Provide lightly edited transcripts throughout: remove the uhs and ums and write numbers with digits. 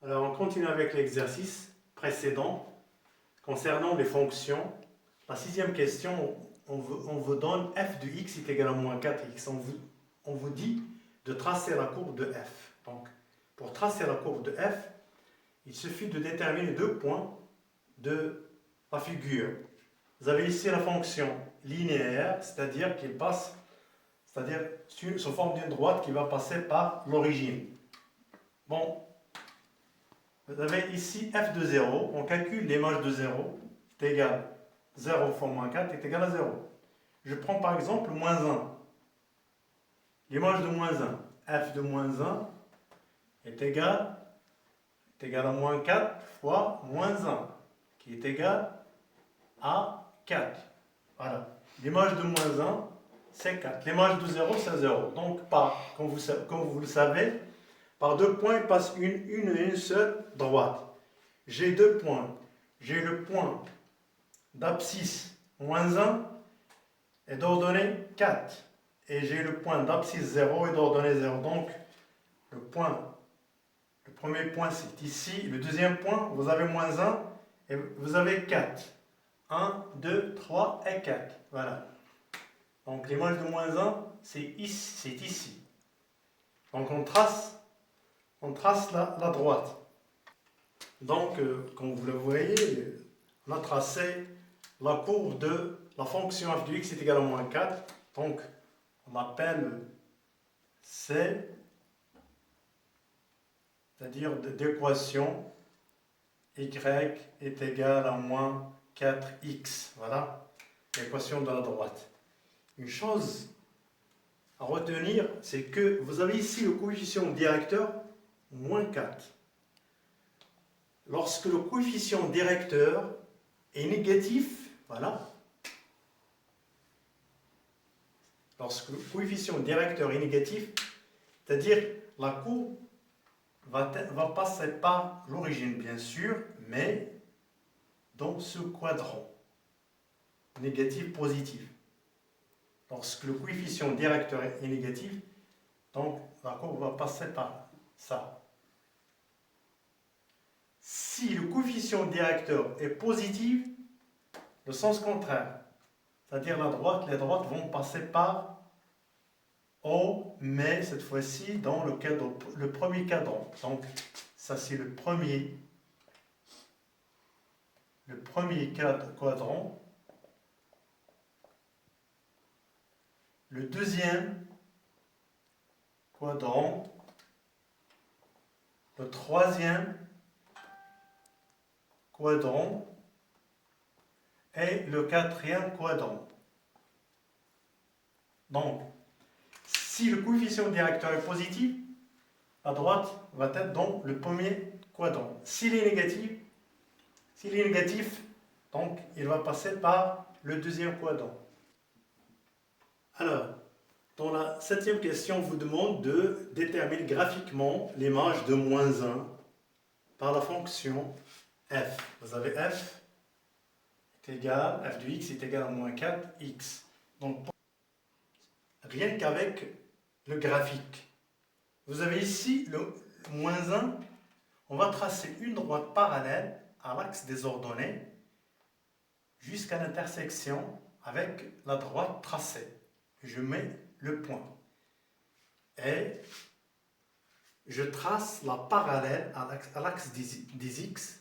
Alors, on continue avec l'exercice précédent concernant les fonctions. La sixième question, on vous donne f de x est égal à moins 4x. On vous dit de tracer la courbe de f. Donc, pour tracer la courbe de f, il suffit de déterminer deux points de la figure. Vous avez ici la fonction linéaire, c'est-à-dire qu'il passe, sous forme d'une droite qui va passer par l'origine. Bon, vous avez ici f de 0, on calcule l'image de 0, est égal 0 fois moins 4 est égal à 0. Je prends par exemple moins 1. L'image de moins 1, f de moins 1 est égal à moins 4 fois moins 1, qui est égal à 4. Voilà. L'image de moins 1, c'est 4. L'image de 0, c'est 0. Donc, comme vous le savez, par deux points, il passe une seule droite. J'ai deux points. J'ai le point d'abscisse moins 1 et d'ordonnée 4. Et j'ai le point d'abscisse 0 et d'ordonnée 0. Donc, le premier point, c'est ici. Le deuxième point, vous avez moins 1 et vous avez 4. 1, 2, 3 et 4. Voilà. Donc, l'image de moins 1, c'est ici. Donc, on trace la droite. Donc, comme vous le voyez, on a tracé la courbe de la fonction f de x est égal à moins 4. Donc, on appelle C, c'est-à-dire d'équation y est égal à moins 4x. Voilà, l'équation de la droite. Une chose à retenir, c'est que vous avez ici le coefficient directeur moins 4. Lorsque le coefficient directeur est négatif, voilà. Lorsque le coefficient directeur est négatif, c'est-à-dire la courbe va passer par l'origine, bien sûr, mais dans ce quadrant, négatif, positif. Lorsque le coefficient directeur est négatif, donc la courbe va passer par ça. Si le coefficient directeur est positif, le sens contraire, c'est-à-dire les droites vont passer par O, mais cette fois-ci dans le premier cadran. Donc, ça c'est le premier quadrant. Le deuxième quadrant. Le troisième quadrant. Et le quatrième quadrant. Donc, si le coefficient directeur est positif, la droite va être dans le premier quadrant. S'il est négatif, donc il va passer par le deuxième quadrant. Alors, dans la septième question, on vous demande de déterminer graphiquement l'image de moins 1 par la fonction f. Vous avez f est égal, f de x est égal à moins 4x. Donc, rien qu'avec le graphique. Vous avez ici le moins 1, on va tracer une droite parallèle à l'axe des ordonnées jusqu'à l'intersection avec la droite tracée. Je mets le point. Et je trace la parallèle à l'axe des x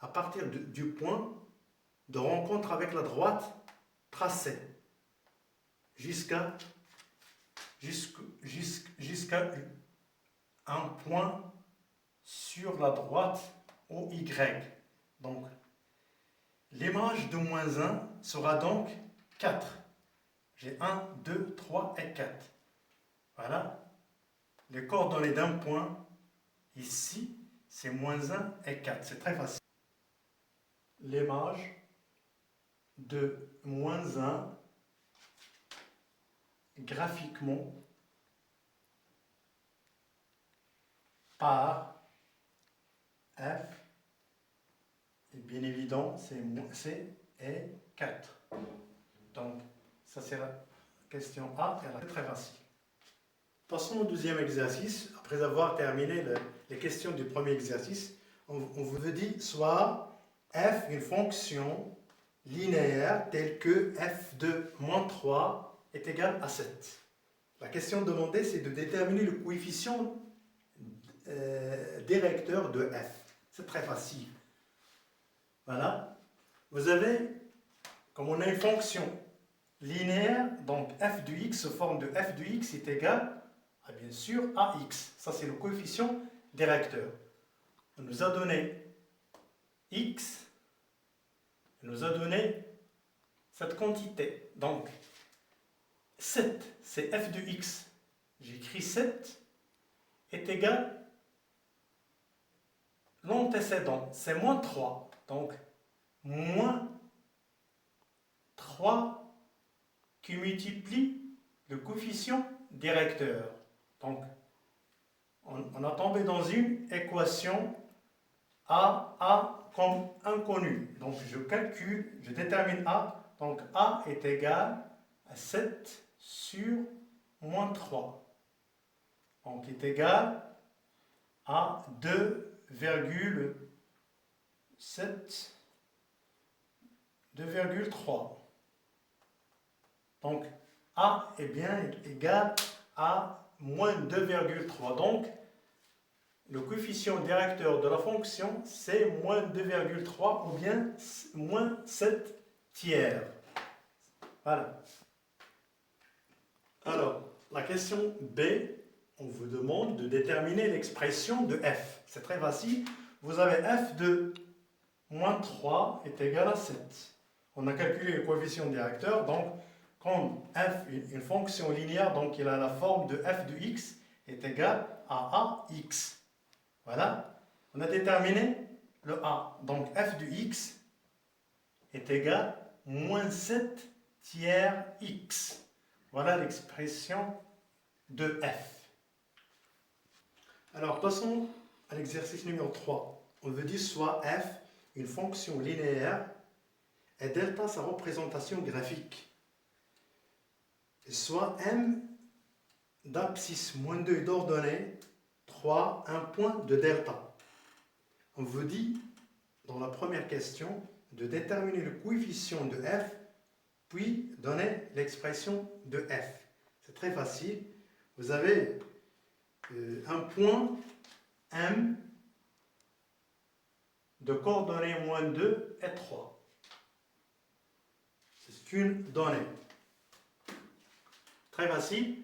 à partir du point de rencontre avec la droite tracée jusqu'à un point sur la droite OY. Donc, l'image de moins 1 sera donc 4. J'ai 1, 2, 3 et 4. Voilà. Les coordonnées d'un point, ici, c'est moins 1 et 4. C'est très facile. L'image de moins 1, graphiquement, par f, et bien évident, c'est et 4. Donc, ça c'est la question A, elle est très facile. Passons au deuxième exercice. Après avoir terminé les questions du premier exercice, on vous dit soit f une fonction linéaire telle que f de moins 3 est égal à 7. La question demandée, c'est de déterminer le coefficient directeur de f. C'est très facile. Voilà. Vous avez, comme on a une fonction linéaire, donc f de x se forme de f de x est égal à, bien sûr, ax. Ça, c'est le coefficient directeur. On nous a donné x, on nous a donné cette quantité. Donc, 7, c'est f de x. J'écris 7 est égal l'antécédent, c'est moins 3. Donc, moins 3 qui multiplie le coefficient directeur. Donc, on a tombé dans une équation A comme inconnu. Donc, je calcule, je détermine A. Donc, A est égal à 7 sur moins 3. Donc, est égal à 2,3. Donc, A est bien égal à moins 2,3. Donc, le coefficient directeur de la fonction, c'est moins 2,3 ou bien moins 7 tiers. Voilà. Alors, la question B, on vous demande de déterminer l'expression de f. C'est très facile. Vous avez f de moins 3 est égal à 7. On a calculé le coefficient directeur, donc comme f est une fonction linéaire, donc il a la forme de f de x est égal à ax. Voilà. On a déterminé le a. Donc f de x est égal à moins 7 tiers x. Voilà l'expression de f. Alors, passons à l'exercice numéro 3. On veut dire soit f, une fonction linéaire, et delta sa représentation graphique. Et soit m d'abscisse moins 2 est d'ordonnée 3, un point de delta. On vous dit, dans la première question, de déterminer le coefficient de f, puis donner l'expression de f. C'est très facile. Vous avez un point m de coordonnées moins 2 et 3. C'est une donnée. Très facile.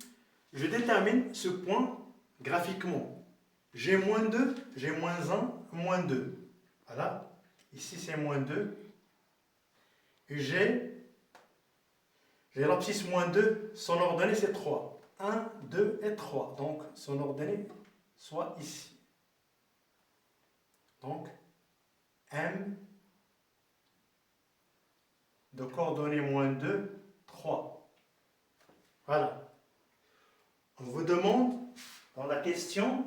Je détermine ce point graphiquement. J'ai moins 2, j'ai moins 1, moins 2. Voilà. Ici, c'est moins 2. Et j'ai l'abscisse moins 2. Son ordonnée, c'est 3. 1, 2 et 3. Donc, son ordonnée soit ici. Donc, M de coordonnées moins 2, 3. Voilà. On vous demande, dans la question,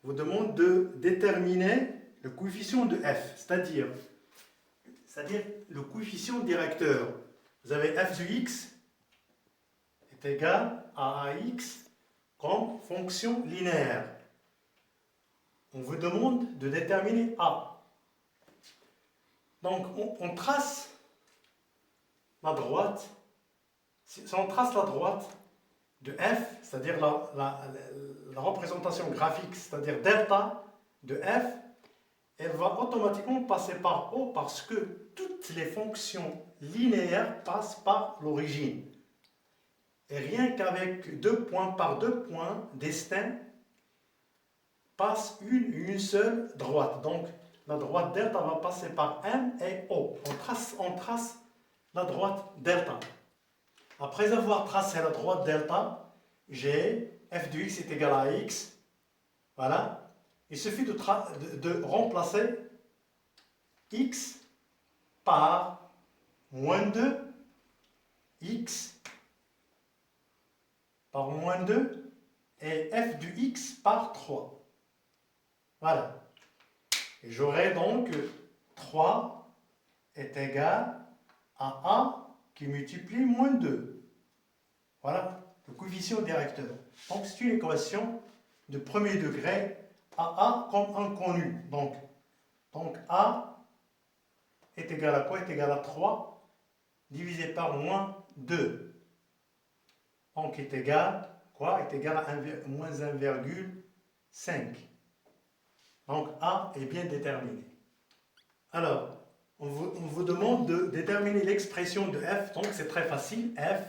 on vous demande de déterminer le coefficient de f, c'est-à-dire le coefficient directeur. Vous avez f de x est égal à ax comme fonction linéaire. On vous demande de déterminer a. Donc, on trace la droite. Si on trace la droite de f, c'est-à-dire la représentation graphique, c'est-à-dire delta de f, elle va automatiquement passer par O parce que toutes les fonctions linéaires passent par l'origine. Et rien qu'avec 2 points par 2 points distincts, passe une seule droite. Donc, la droite delta va passer par M et O. On trace la droite delta. Après avoir tracé la droite delta, j'ai f de x est égal à x. Voilà. Il suffit de remplacer x par moins 2, x par moins 2 et f de x par 3. Voilà. Et j'aurai donc 3 est égal à a qui multiplie moins 2. Voilà le coefficient directeur. Donc c'est une équation de premier degré AA comme inconnu. Donc A est égal à quoi? Est égal à 3 divisé par moins 2. Donc est égal quoi? Est égal à moins 1,5. Donc A est bien déterminé. Alors, on vous demande de déterminer l'expression de f. Donc c'est très facile. F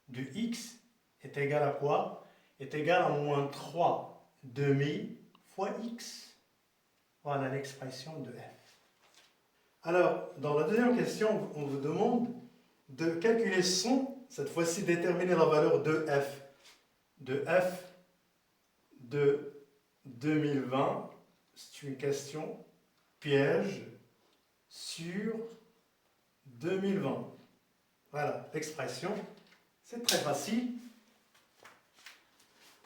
de x est égal à quoi? Est égal à moins 3 demi fois x. Voilà l'expression de f. Alors, dans la deuxième question, on vous demande de calculer cette fois-ci déterminer la valeur de f. De f de 2020. C'est une question piège sur 2020. Voilà, l'expression, c'est très facile.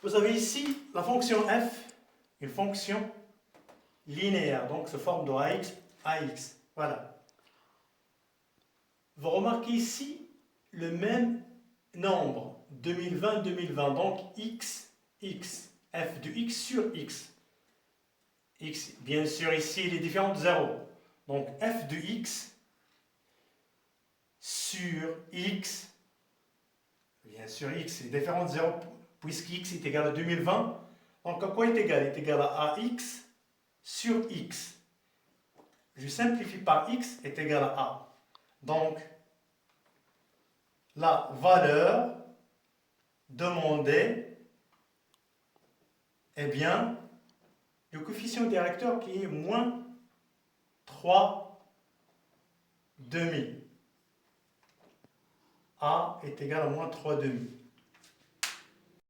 Vous avez ici la fonction f, une fonction linéaire, donc se forme de ax. Voilà. Vous remarquez ici le même nombre, 2020, donc x, f de x sur x. X, bien sûr, ici, il est différent de 0. Donc, f de x sur x, bien sûr, x est différent de 0 puisqu'x est égal à 2020. Donc, à quoi est égal? Il est égal à ax sur x. Je simplifie par x est égal à a. Donc, la valeur demandée est bien le coefficient directeur qui est moins 3 demi. A est égal à moins 3 demi.